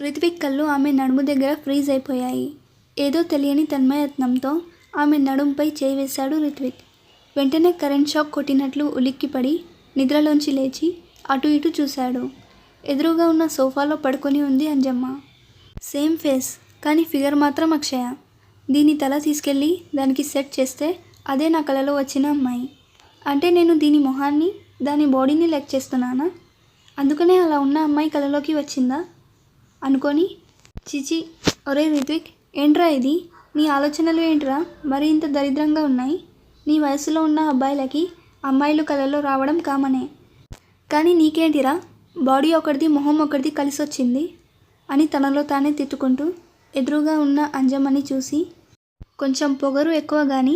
రిత్విక్ కళ్ళు ఆమె నడుము దగ్గర ఫ్రీజ్ అయిపోయాయి. ఏదో తెలియని తన్మయత్నంతో ఆమె నడుంపై చేయి వేశాడు రిత్విక్. వెంటనే కరెంట్ షాక్ కొట్టినట్లు ఉలిక్కిపడి నిద్రలోంచి లేచి అటు ఇటు చూశాడు. ఎదురుగా ఉన్న సోఫాలో పడుకొని ఉంది అంజమ్మ. సేమ్ ఫేస్, కానీ ఫిగర్ మాత్రం అక్షయ. దీని తల తీసుకెళ్ళి దానికి సెట్ చేస్తే అదే నా కలలో వచ్చిన అమ్మాయి. అంటే నేను దీని మొహాన్ని, దాని బాడీని లెక్ చేస్తున్నానా? అందుకనే అలా ఉన్న అమ్మాయి కలలోకి వచ్చిందా అనుకొని, చిచి, ఒరే రిత్విక్, ఏంట్రా ఇది? నీ ఆలోచనలు ఏంట్రా మరి ఇంత దరిద్రంగా ఉన్నాయి? నీ వయసులో ఉన్న అబ్బాయిలకి అమ్మాయిలు కలలో రావడం కామనే, కానీ నీకేంటిరా బాడీ ఒకటిది మొహం ఒకటిది కలిసొచ్చింది అని తనలో తానే తిట్టుకుంటూ ఎదురుగా ఉన్న అంజమ్మని చూసి, కొంచెం పొగరు ఎక్కువ కానీ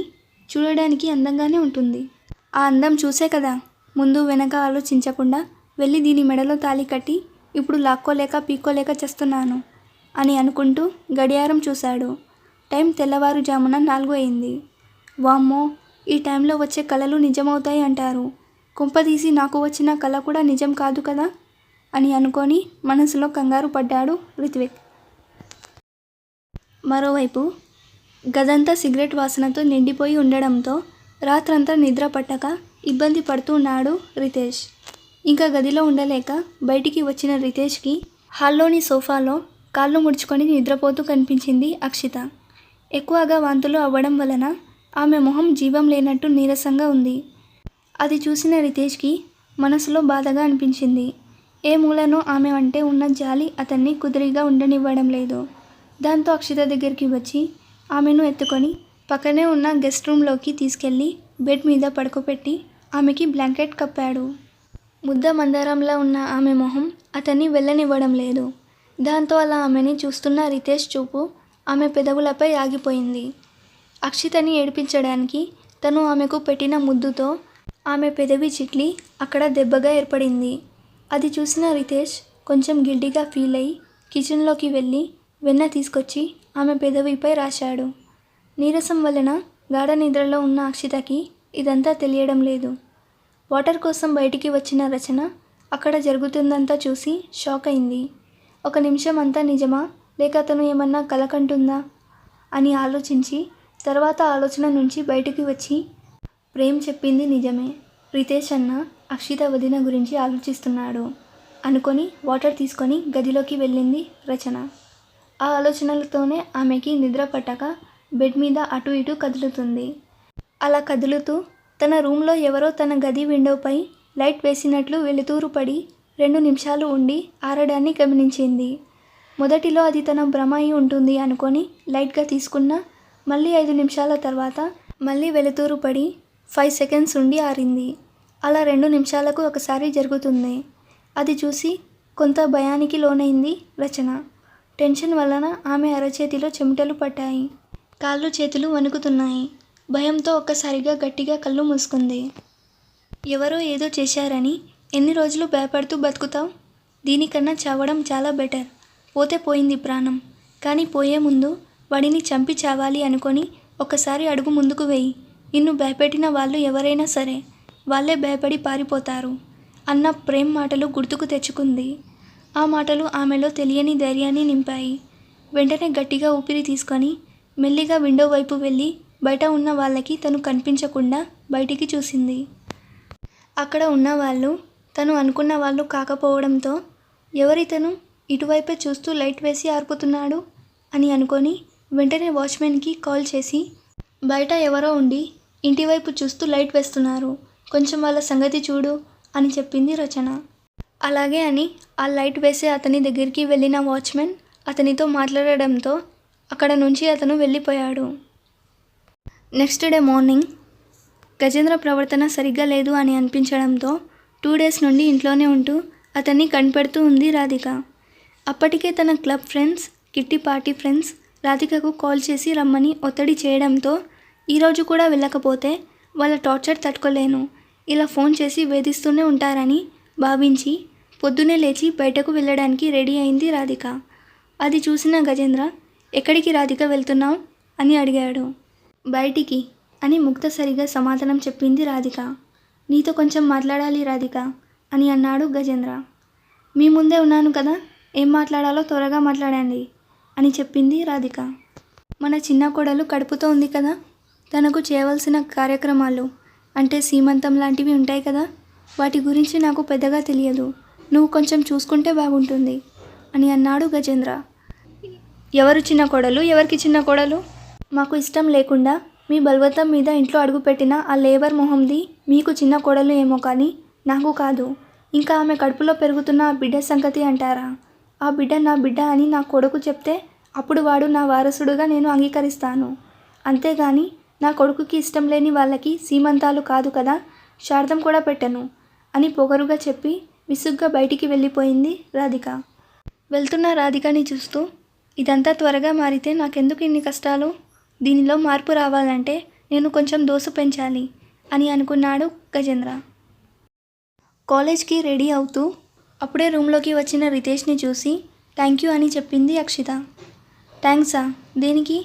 చూడడానికి అందంగానే ఉంటుంది. ఆ అందం చూసే కదా ముందు వెనక ఆలోచించకుండా వెళ్ళి దీని మెడలో తాళి కట్టి ఇప్పుడు లాక్కోలేక పీక్కోలేక చేస్తున్నాను అని అనుకుంటూ గడియారం చూశాడు. టైం తెల్లవారుజామున 4 అయింది. వామ్మో, ఈ టైంలో వచ్చే కలలు నిజమవుతాయి అంటారు. కుంపదీసి నాకు వచ్చిన కల కూడా నిజం కాదు కదా అని అనుకొని మనసులో కంగారు పడ్డాడు రిత్విక్. మరోవైపు గదంతా సిగరెట్ వాసనతో నిండిపోయి ఉండడంతో రాత్రంతా నిద్ర పట్టక ఇబ్బంది పడుతున్నాడు రితేష్. ఇంకా గదిలో ఉండలేక బయటికి వచ్చిన రితేష్కి హాల్లోని సోఫాలో కాళ్ళు ముడుచుకొని నిద్రపోతూ కనిపించింది అక్షిత. ఎక్కువగా వాంతులు అవ్వడం వలన ఆమె మొహం జీవం లేనట్టు నీరసంగా ఉంది. అది చూసిన రితేష్కి మనసులో బాధగా అనిపించింది. ఏ మూలనో ఆమె అంటే ఉన్న జాలి అతన్ని కుదిరిగా ఉండనివ్వడం లేదు. దాంతో అక్షిత దగ్గరికి వచ్చి ఆమెను ఎత్తుకొని పక్కనే ఉన్న గెస్ట్ రూమ్లోకి తీసుకెళ్ళి బెడ్ మీద పడుకోబెట్టి ఆమెకి బ్లాంకెట్ కప్పాడు. ముద్ద మందారంలా ఉన్న ఆమె మొహం అతన్ని వెళ్ళనివ్వడం లేదు. దాంతో అలా ఆమెని చూస్తున్న రితేష్ చూపు ఆమె పెదవులపై ఆగిపోయింది. అక్షితని ఏడిపించడానికి తను ఆమెకు పెట్టిన ముద్దుతో ఆమె పెదవి చిట్లి అక్కడ దెబ్బగా ఏర్పడింది. అది చూసిన రితేష్ కొంచెం గిల్టీగా ఫీల్ అయ్యి కిచెన్లోకి వెళ్ళి వెన్న తీసుకొచ్చి ఆమె పెదవిపై రాశాడు. నీరసం వలన గాఢ నిద్రలో ఉన్న అక్షితకి ఇదంతా తెలియడం లేదు. వాటర్ కోసం బయటికి వచ్చిన రచన అక్కడ జరుగుతుందంతా చూసి షాక్ అయింది. ఒక నిమిషం అంతా నిజమా లేక అతను ఏమన్నా కలకంటుందా అని ఆలోచించి తర్వాత ఆలోచన నుంచి బయటికి వచ్చి, ప్రేమ్ చెప్పింది నిజమే, రితేష్ అన్న అక్షిత వదిన గురించి ఆలోచిస్తున్నాడు అనుకొని వాటర్ తీసుకొని గదిలోకి వెళ్ళింది రచన. ఆ ఆలోచనలతోనే ఆమెకి నిద్ర పట్టక బెడ్ మీద అటు ఇటు కదులుతుంది. అలా కదులుతూ తన రూమ్లో ఎవరో తన గది విండోపై లైట్ వేసినట్లు వెలుతురు పడి 2 నిమిషాలు ఉండి ఆరడాన్ని గమనించింది. మొదటిలో అది తన భ్రమ అయి ఉంటుంది అనుకొని లైట్గా తీసుకున్న మళ్ళీ 5 నిమిషాల తర్వాత మళ్ళీ వెలుతురు పడి 5 సెకండ్స్ ఉండి ఆరింది. అలా 2 నిమిషాలకు ఒకసారి జరుగుతుంది. అది చూసి కొంత భయానికి లోనైంది రచన. టెన్షన్ వలన ఆమె అరచేతిలో చెమటలు పట్టాయి. కాళ్ళు చేతులు వణుకుతున్నాయి. భయంతో ఒక్కసారిగా గట్టిగా కళ్ళు మూసుకుంది. ఎవరో ఏదో చేశారని ఎన్ని రోజులు భయపడుతూ బతుకుతావు? దీనికన్నా చావడం చాలా బెటర్. పోతే పోయింది ప్రాణం, కానీ పోయే ముందు వాడిని చంపి చావాలి అనుకొని ఒకసారి అడుగు ముందుకు వేయి. నిన్ను భయపెట్టిన వాళ్ళు ఎవరైనా సరే వాళ్ళే భయపడి పారిపోతారు అన్న ప్రేమ్ మాటలు గుర్తుకు తెచ్చుకుంది. ఆ మాటలు ఆమెలో తెలియని ధైర్యాన్ని నింపాయి. వెంటనే గట్టిగా ఊపిరి తీసుకొని మెల్లిగా విండో వైపు వెళ్ళి బయట ఉన్న వాళ్ళకి తను కనిపించకుండా బయటికి చూసింది. అక్కడ ఉన్నవాళ్ళు తను అనుకున్న వాళ్ళు కాకపోవడంతో ఎవరితను ఇటువైపే చూస్తూ లైట్ వేసి ఆర్పుతున్నాడు అని అనుకొని వెంటనే వాచ్మెన్కి కాల్ చేసి, బయట ఎవరో ఉండి ఇంటివైపు చూస్తూ లైట్ వేస్తున్నారు, కొంచెం వాళ్ళ సంగతి చూడు అని చెప్పింది రచన. అలాగే అని ఆ లైట్ వేసే అతని దగ్గరికి వెళ్ళిన వాచ్మెన్ అతనితో మాట్లాడడంతో అక్కడ నుంచి అతను వెళ్ళిపోయాడు. నెక్స్ట్ డే మార్నింగ్ గజేంద్ర ప్రవర్తన సరిగ్గా లేదు అని అనిపించడంతో 2 డేస్ నుండి ఇంట్లోనే ఉంటూ అతన్ని కనిపెడుతూ ఉంది రాధిక. అప్పటికే తన club friends, kitty party friends రాధికకు కాల్ చేసి రమ్మని ఒత్తిడి చేయడంతో ఈరోజు కూడా వెళ్ళకపోతే వాళ్ళ టార్చర్ తట్టుకోలేను, ఇలా ఫోన్ చేసి వేధిస్తూనే ఉంటారని భావించి పొద్దునే లేచి బయటకు వెళ్ళడానికి రెడీ అయింది రాధిక. అది చూసిన గజేంద్ర, ఎక్కడికి రాధిక వెళ్తున్నావు అని అడిగాడు. బయటికి అని ముక్తసరిగా సమాధానం చెప్పింది రాధిక. నీతో కొంచెం మాట్లాడాలి రాధిక అని అన్నాడు గజేంద్ర. మీ ముందే ఉన్నాను కదా, ఏం మాట్లాడాలో త్వరగా మాట్లాడండి అని చెప్పింది రాధిక. మన చిన్న కోడలు కడుపుతో ఉంది కదా, తనకు చేయవలసిన కార్యక్రమాలు అంటే సీమంతం లాంటివి ఉంటాయి కదా, వాటి గురించి నాకు పెద్దగా తెలియదు. నువ్వు కొంచెం చూసుకుంటే బాగుంటుంది అని అన్నాడు గజేంద్ర. ఎవరు చిన్న కోడలు? ఎవరికి చిన్న కోడలు? మాకు ఇష్టం లేకుండా మీ బలవంతం మీద ఇంట్లో అడుగుపెట్టిన ఆ లేబర్ మొహంది మీకు చిన్న కోడలు ఏమో కానీ నాకు కాదు. ఇంకా ఆమె కడుపులో పెరుగుతున్న ఆ బిడ్డ సంగతి అంటారా? ఆ బిడ్డ నా బిడ్డ అని నా కొడుకు చెప్తే అప్పుడు వాడు నా వారసుడుగా నేను అంగీకరిస్తాను. అంతేగాని నా కొడుకుకి ఇష్టం లేని వాళ్ళకి సీమంతాలు కాదు కదా, శార్థం కూడా పెట్టను అని పొగరుగా చెప్పి విసుగ్గా బయటికి వెళ్ళిపోయింది రాధిక. వెళ్తున్న రాధికని చూస్తూ, ఇదంతా త్వరగా మారితే నాకెందుకు ఇన్ని కష్టాలు? దీనిలో మార్పు రావాలంటే నేను కొంచెం దోసు పెంచాలి అని అనుకున్నాడు గజేంద్ర. కాలేజ్కి రెడీ అవుతూ అప్పుడే రూమ్లోకి వచ్చిన రితేష్ని చూసి థ్యాంక్ యూ అని చెప్పింది అక్షిత. థ్యాంక్సా? దేనికి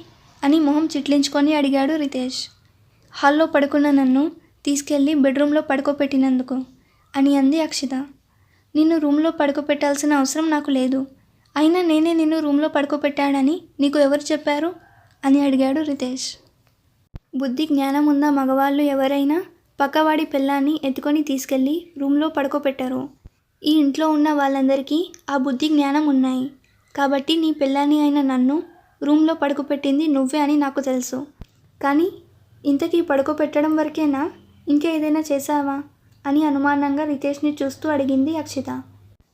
అని మొహం చిట్లించుకొని అడిగాడు రితేష్. హాల్లో పడుకున్న నన్ను తీసుకెళ్ళి బెడ్రూమ్లో పడుకోపెట్టినందుకు అని అంది అక్షిత. నిన్ను రూమ్లో పడుకోపెట్టాల్సిన అవసరం నాకు లేదు. అయినా నేనే నిన్ను రూమ్లో పడుకోపెట్టాడని నీకు ఎవరు చెప్పారు అని అడిగాడు రితేష్. బుద్ధి జ్ఞానం ఉన్న మగవాళ్ళు ఎవరైనా పక్కవాడి పిల్లాన్ని ఎత్తుకొని తీసుకెళ్ళి రూమ్లో పడుకోపెట్టారు. ఈ ఇంట్లో ఉన్న వాళ్ళందరికీ ఆ బుద్ధి జ్ఞానం ఉన్నాయి. కాబట్టి నీ పిల్లాన్ని అయిన నన్ను రూమ్లో పడుకోపెట్టింది నువ్వే అని నాకు తెలుసు. కానీ ఇంతకీ పడుకోపెట్టడం వరకేనా, ఇంకా ఏదైనా చేశావా అని అనుమానంగా రితేష్ని చూస్తూ అడిగింది అక్షిత.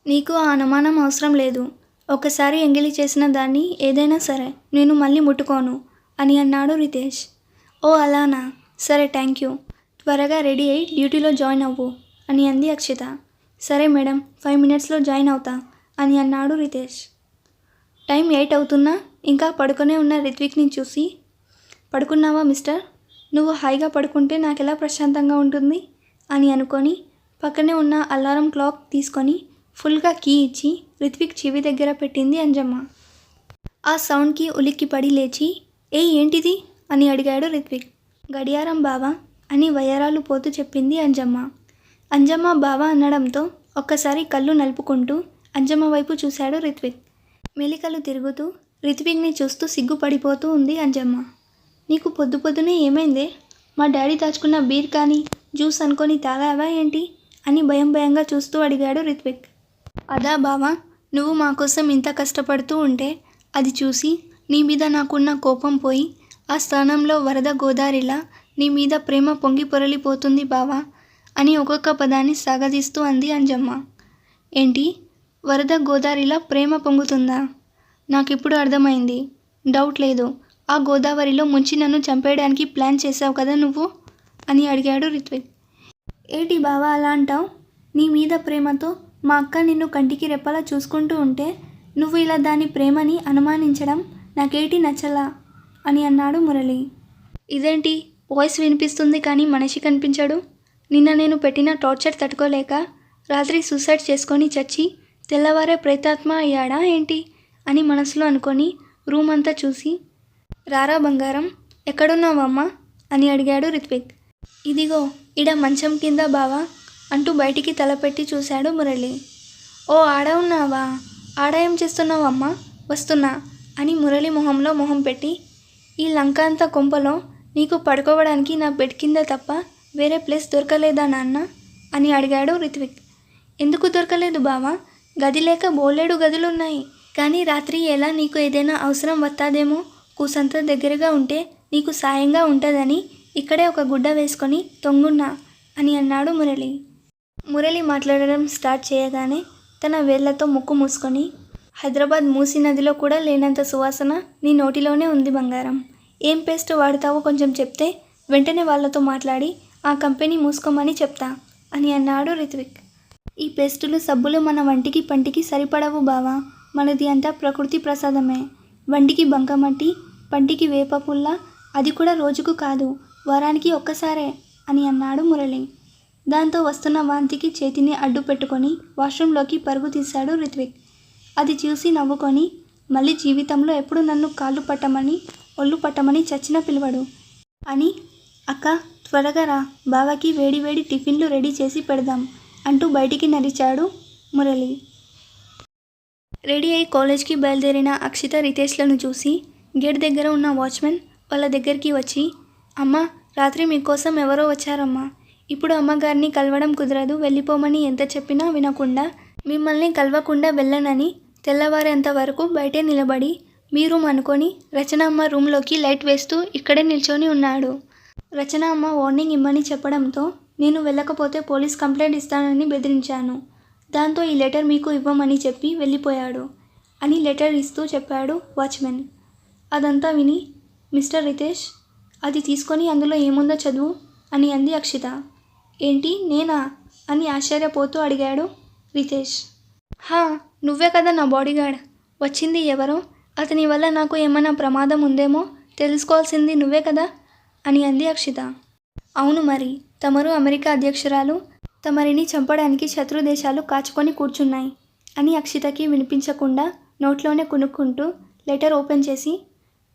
నీకు ఆ అనుమానం అవసరం లేదు. ఒకసారి ఎంగిలి చేసిన దాన్ని ఏదైనా సరే నేను మళ్ళీ ముట్టుకోను అని అన్నాడు రితేష్. ఓ అలానా, సరే థ్యాంక్ యూ. త్వరగా రెడీ అయ్యి డ్యూటీలో జాయిన్ అవ్వు అని అంది అక్షిత. సరే మేడం, 5 మినిట్స్లో జాయిన్ అవుతా అని అన్నాడు రితేష్. టైం 8 అవుతున్నా ఇంకా పడుకునే ఉన్న రిత్విక్ని చూసి, పడుకున్నావా మిస్టర్? నువ్వు హాయిగా పడుకుంటే నాకెలా ప్రశాంతంగా ఉంటుంది అని అనుకొని పక్కనే ఉన్న అలారం క్లాక్ తీసుకొని ఫుల్గా కీ ఇచ్చి రిత్విక్ చెవి దగ్గర పెట్టింది అంజమ్మ. ఆ సౌండ్కి ఉలిక్కిపడి లేచి ఏంటిది అని అడిగాడు రిత్విక్. గడియారం బావా అని వయ్యారాలు పోతూ చెప్పింది అంజమ్మ. అంజమ్మ బావా అనడంతో ఒక్కసారి కళ్ళు నలుపుకుంటూ అంజమ్మ వైపు చూశాడు రిత్విక్. మెలికలు తిరుగుతూ రిత్విక్ని చూస్తూ సిగ్గుపడిపోతూ ఉంది అంజమ్మ. నీకు పొద్దు పొద్దునే ఏమైందే? మా డాడీ దాచుకున్న బీర్ కానీ జ్యూస్ అనుకొని తాగావా ఏంటి అని భయంగా చూస్తూ అడిగాడు రిత్విక్. అదా బావా, నువ్వు మా కోసం ఇంత కష్టపడుతూ ఉంటే అది చూసి నీ మీద నాకున్న కోపం పోయి ఆ స్థానంలో వరద గోదారిలా నీ మీద ప్రేమ పొంగి పొరలిపోతుంది బావా అని ఒక్కొక్క పదాన్ని సాగదీస్తూ అంది అంజమ్మ. ఏంటి, వరద గోదారిలా ప్రేమ పొంగుతుందా? నాకిప్పుడు అర్థమైంది. డౌట్ లేదు, ఆ గోదావరిలో ముంచి నన్ను చంపేయడానికి ప్లాన్ చేసావు కదా నువ్వు అని అడిగాడు రిత్విక్. ఏంటి బావా అలా అంటావు? నీ మీద ప్రేమతో మా అక్క నిన్ను కంటికి రెప్పలా చూసుకుంటూ ఉంటే నువ్వు ఇలా దాని ప్రేమని అనుమానించడం నాకేటి నచ్చలా అని అన్నాడు మురళి. ఇదేంటి వాయిస్ వినిపిస్తుంది కానీ మనిషి కనిపించాడు? నిన్న నేను పెట్టిన టార్చర్ తట్టుకోలేక రాత్రి సూసైడ్ చేసుకొని చచ్చి తెల్లవారే ప్రేతాత్మ అయ్యాడా ఏంటి అని మనసులో అనుకొని రూమ్ అంతా చూసి, రారా బంగారం, ఎక్కడున్నావమ్మా అని అడిగాడు రిత్విక్. ఇదిగో ఇడ మంచం కింద బావా అంటూ బయటికి తలపెట్టి చూశాడు మురళి. ఓ ఆడ ఉన్నావా? ఆడ ఏం చేస్తున్నావమ్మా? వస్తున్నా అని మురళి మొహంలో మొహం పెట్టి, ఈ లంక అంత కొంపలో నీకు పడుకోవడానికి నా బెడ్ కింద తప్ప వేరే ప్లేస్ దొరకలేదా నాన్న అని అడిగాడు రిత్విక్. ఎందుకు దొరకలేదు బావా? గది లేక బోలెడు గదులున్నాయి. కానీ రాత్రి ఎలా నీకు ఏదైనా అవసరం వస్తాదేమో కూసంత దగ్గరగా ఉంటే నీకు సాయంగా ఉంటుందని ఇక్కడే ఒక గుడ్డ వేసుకొని తొంగున్నా అని అన్నాడు మురళి. మురళి మాట్లాడడం స్టార్ట్ చేయగానే తన వేళ్లతో ముక్కు మూసుకొని, హైదరాబాద్ మూసీ నదిలో కూడా లేనంత సువాసన నీ నోటిలోనే ఉంది బంగారం. ఏం పేస్ట్ వాడతావో కొంచెం చెప్తే వెంటనే వాళ్ళతో మాట్లాడి ఆ కంపెనీ మూసుకోమని చెప్తా అని అన్నాడు రిత్విక్. ఈ పేస్టులు సబ్బులు మన వంటికి పంటికి సరిపడవు బావా. మనది అంతా ప్రకృతి ప్రసాదమే. వంటికి బంకమట్టి, పంటికి వేప పుల్ల, అది కూడా రోజుకు కాదు వారానికి ఒక్కసారే అని అన్నాడు మురళి. దాంతో వస్తున్న వాంతికి చేతిని అడ్డు పెట్టుకొని వాష్రూమ్లోకి పరుగు తీశాడు రిత్విక్. అది చూసి నవ్వుకొని, మళ్ళీ జీవితంలో ఎప్పుడు నన్ను కాళ్ళు పట్టమని ఒళ్ళు పట్టమని చచ్చిన పిలవడు అని, అక్క త్వరగా రా, బావకి వేడి వేడి టిఫిన్లు రెడీ చేసి పెడదాం అంటూ బయటికి నడిచాడు మురళి. రెడీ అయి కాలేజ్కి బయలుదేరిన అక్షిత రితేష్లను చూసి గేట్ దగ్గర ఉన్న వాచ్మెన్ వాళ్ళ దగ్గరికి వచ్చి, అమ్మ, రాత్రి మీకోసం ఎవరో వచ్చారమ్మా. ఇప్పుడు అమ్మగారిని కలవడం కుదరదు, వెళ్ళిపోమని ఎంత చెప్పినా వినకుండా మిమ్మల్ని కలవకుండా వెళ్ళనని తెల్లవారేంత వరకు బయటే నిలబడి మీ రూమ్ అనుకొని రచన అమ్మ రూమ్లోకి లైట్ వేస్తూ ఇక్కడే నిల్చొని ఉన్నాడు. రచన అమ్మ వార్నింగ్ ఇమ్మని చెప్పడంతో నేను వెళ్ళకపోతే పోలీస్ కంప్లైంట్ ఇస్తానని బెదిరించాను. దాంతో ఈ లెటర్ మీకు ఇవ్వమని చెప్పి వెళ్ళిపోయాడు అని లెటర్ ఇస్తూ చెప్పాడు వాచ్మెన్. అదంతా విని, మిస్టర్ రితేష్, అది తీసుకొని అందులో ఏముందో చదువు అని అంది అక్షిత. ఏంటి, నేనా అని ఆశ్చర్యపోతూ అడిగాడు రితేష్. హా, నువ్వే కదా నా బాడీగార్డ్. వచ్చింది ఎవరో, అతని వల్ల నాకు ఏమైనా ప్రమాదం ఉందేమో తెలుసుకోవాల్సింది నువ్వే కదా అని అంది అక్షిత. అవును మరి, తమరు అమెరికా అధ్యక్షురాలు, తమరిని చంపడానికి శత్రు దేశాలు కాచుకొని కూర్చున్నాయి అని అక్షితకి వినిపించకుండా నోట్లోనే కొనుక్కుంటూ లెటర్ ఓపెన్ చేసి,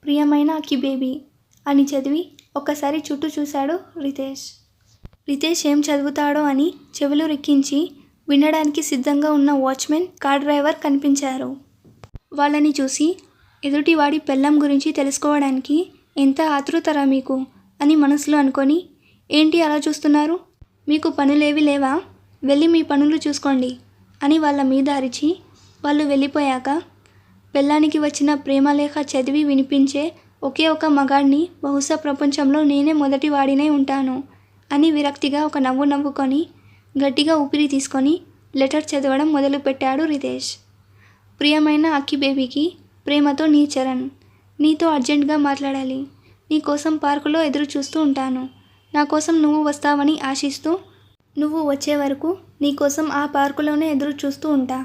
ప్రియమైన అక్కి బేబీ అని చదివి ఒక్కసారి చుట్టూ చూశాడు రితేష్. రితేష్ ఏం చదువుతాడో అని చెవులు రిక్కించి వినడానికి సిద్ధంగా ఉన్న వాచ్మెన్, కార్ డ్రైవర్ కనిపించారు. వాళ్ళని చూసి, ఎదుటివాడి పెళ్ళం గురించి తెలుసుకోవడానికి ఎంత ఆతృతరా మీకు అని మనసులో అనుకొని, ఏంటి అలా చూస్తున్నారు, మీకు పనులేవి లేవా, వెళ్ళి మీ పనులు చూసుకోండి అని వాళ్ళ మీద అరిచి వాళ్ళు వెళ్ళిపోయాక, పెళ్ళానికి వచ్చిన ప్రేమలేఖ చదివి వినిపించే ఒకే ఒక మగాడిని బహుశా ప్రపంచంలో నేనే మొదటి వాడినై ఉంటాను అని విరక్తిగా ఒక నవ్వు నవ్వుకొని గట్టిగా ఊపిరి తీసుకొని లెటర్ చదవడం మొదలుపెట్టాడు రితేష్. ప్రియమైన అక్కి బేబీకి, ప్రేమతో నీ చరణ్. నీతో అర్జెంటుగా మాట్లాడాలి. నీ కోసం పార్కులో ఎదురు చూస్తూ ఉంటాను. నా కోసం నువ్వు వస్తావని ఆశిస్తూ, నువ్వు వచ్చే వరకు నీ కోసం ఆ పార్కులోనే ఎదురు చూస్తూ ఉంటా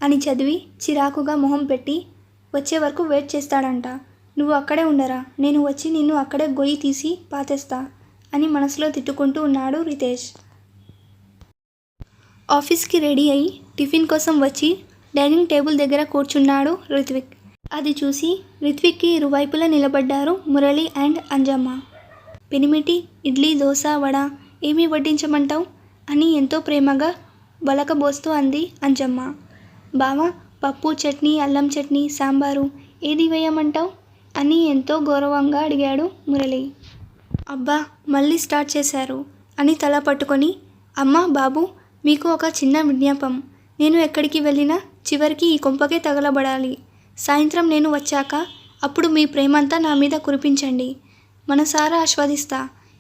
అని చదివి చిరాకుగా మొహం పెట్టి, వచ్చే వరకు వెయిట్ చేస్తాడంట. నువ్వు అక్కడే ఉండరా, నేను వచ్చి నిన్ను అక్కడే గొయ్యి తీసి పాతేస్తా అని మనసులో తిట్టుకుంటూ ఉన్నాడు రితేష్. ఆఫీస్కి రెడీ అయి టిఫిన్ కోసం వచ్చి డైనింగ్ టేబుల్ దగ్గర కూర్చున్నాడు రిత్విక్. అది చూసి రిత్విక్కి ఇరువైపులా నిలబడ్డారు మురళి అండ్ అంజమ్మ. పెనిమిటి, ఇడ్లీ, దోశ, వడ ఏమీ వడ్డించమంటావు అని ఎంతో ప్రేమగా బలకబోస్తూ అంది అంజమ్మ. బావ, పప్పు, చట్నీ, అల్లం చట్నీ, సాంబారు ఏది వేయమంటావు అని ఎంతో గౌరవంగా అడిగాడు మురళి. అబ్బా, మళ్ళీ స్టార్ట్ చేశారు అని తల పట్టుకొని, అమ్మ, బాబు, మీకు ఒక చిన్న విజ్ఞాపం. నేను ఎక్కడికి వెళ్ళినా చివరికి ఈ కొంపకే తగలబడాలి. సాయంత్రం నేను వచ్చాక అప్పుడు మీ ప్రేమంతా నా మీద కురిపించండి. మనసారా ఆస్వాదిస్తా.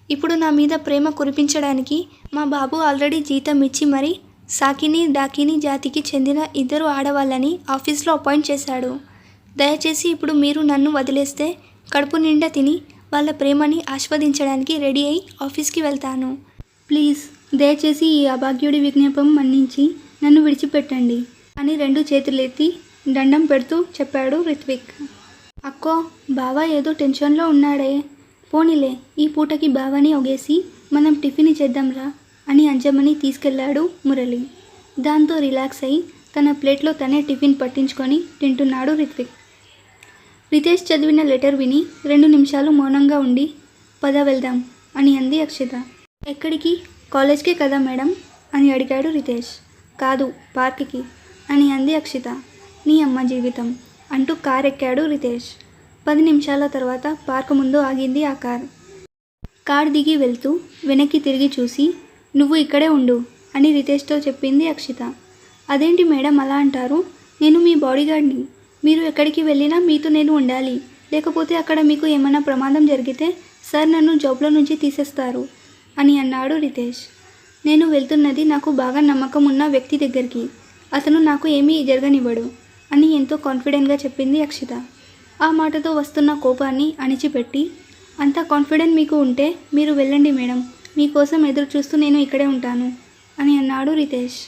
ఇప్పుడు నా మీద ప్రేమ కురిపించడానికి మా బాబు ఆల్రెడీ జీతం ఇచ్చి మరీ సాకిని డాకిని జాతికి చెందిన 2 ఆడవాళ్ళని ఆఫీస్లో అపాయింట్ చేశాడు. దయచేసి ఇప్పుడు మీరు నన్ను వదిలేస్తే కడుపు నిండా తిని వాళ్ళ ప్రేమని ఆస్వాదించడానికి రెడీ అయి ఆఫీస్కి వెళ్తాను. ప్లీజ్, దయచేసి ఈ అభాగ్యుడి విజ్ఞాపం మన్నించి నన్ను విడిచిపెట్టండి అని 2 చేతులెత్తి దండం పెడుతూ చెప్పాడు రిత్విక్. అక్కో, బావ ఏదో టెన్షన్లో ఉన్నాడే. పోనీలే, ఈ పూటకి బావని ఒగేసి మనం టిఫిన్ చేద్దాంరా అని అంజమ్మని తీసుకెళ్లాడు మురళి. దాంతో రిలాక్స్ అయి తన ప్లేట్లో తనే టిఫిన్ పట్టించుకొని తింటున్నాడు రిత్విక్. రితేష్ చదివిన లెటర్ విని 2 నిమిషాలు మౌనంగా ఉండి, పద వెళ్దాం అని అంది అక్షిత. ఎక్కడికి? కాలేజ్కే కదా మేడం అని అడిగాడు రితేష్. కాదు, పార్క్కి అని అంది అక్షిత. నీ అమ్మ జీవితం అంటూ కార్ ఎక్కాడు రితేష్. 10 నిమిషాల తర్వాత పార్క్ ముందు ఆగింది ఆ కార్. కార్ దిగి వెళ్తూ వెనక్కి తిరిగి చూసి, నువ్వు ఇక్కడే ఉండు అని రితేష్తో చెప్పింది అక్షిత. అదేంటి మేడం అలా అంటారు? నేను మీ బాడీగార్డ్ని. మీరు ఎక్కడికి వెళ్ళినా మీతో నేను ఉండాలి. లేకపోతే అక్కడ మీకు ఏమైనా ప్రమాదం జరిగితే సార్ నన్ను జాబ్లో నుంచి తీసేస్తారు అని అన్నాడు రితేష్. నేను వెళ్తున్నది నాకు బాగా నమ్మకం ఉన్న వ్యక్తి దగ్గరికి. అతను నాకు ఏమీ జరగనివ్వడు అని ఎంతో కాన్ఫిడెంట్గా చెప్పింది అక్షిత. ఆ మాటతో వస్తున్న కోపాన్ని అణిచిపెట్టి, అంత కాన్ఫిడెంట్ మీకు ఉంటే మీరు వెళ్ళండి మేడం, మీకోసం ఎదురు చూస్తూ నేను ఇక్కడే ఉంటాను అని అన్నాడు రితేష్.